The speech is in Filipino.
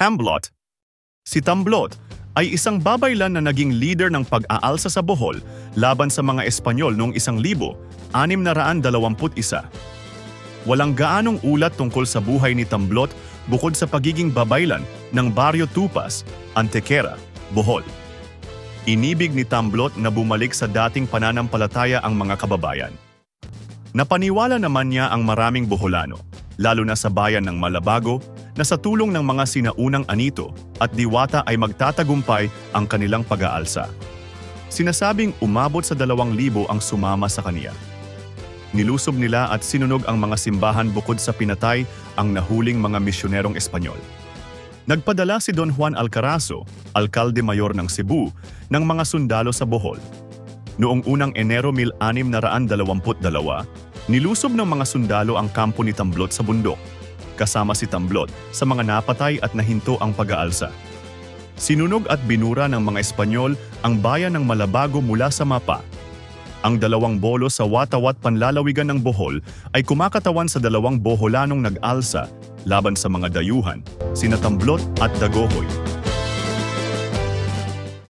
Tamblot. Si Tamblot ay isang babaylan na naging leader ng pag-aalsa sa Bohol laban sa mga Espanyol noong 1621. Walang gaanong ulat tungkol sa buhay ni Tamblot bukod sa pagiging babaylan ng Barrio Tupas, Antequera, Bohol. Inibig ni Tamblot na bumalik sa dating pananampalataya ang mga kababayan. Napaniwala naman niya ang maraming Boholano, lalo na sa bayan ng Malabago, na sa tulong ng mga sinaunang anito at diwata ay magtatagumpay ang kanilang pag-aalsa. Sinasabing umabot sa 2,000 ang sumama sa kaniya. Nilusob nila at sinunog ang mga simbahan bukod sa pinatay ang nahuling mga misyonerong Espanyol. Nagpadala si Don Juan Alcarazo, alkalde mayor ng Cebu, ng mga sundalo sa Bohol. Noong unang Enero 1622, nilusob ng mga sundalo ang kampo ni Tamblot sa bundok, kasama si Tamblot sa mga napatay at nahinto ang pag-aalsa. Sinunog at binura ng mga Espanyol ang bayan ng Malabago mula sa mapa. Ang 2 bolo sa watawat panlalawigan ng Bohol ay kumakatawan sa 2 Boholanong nag-alsa laban sa mga dayuhan, sina Tamblot at Dagohoy.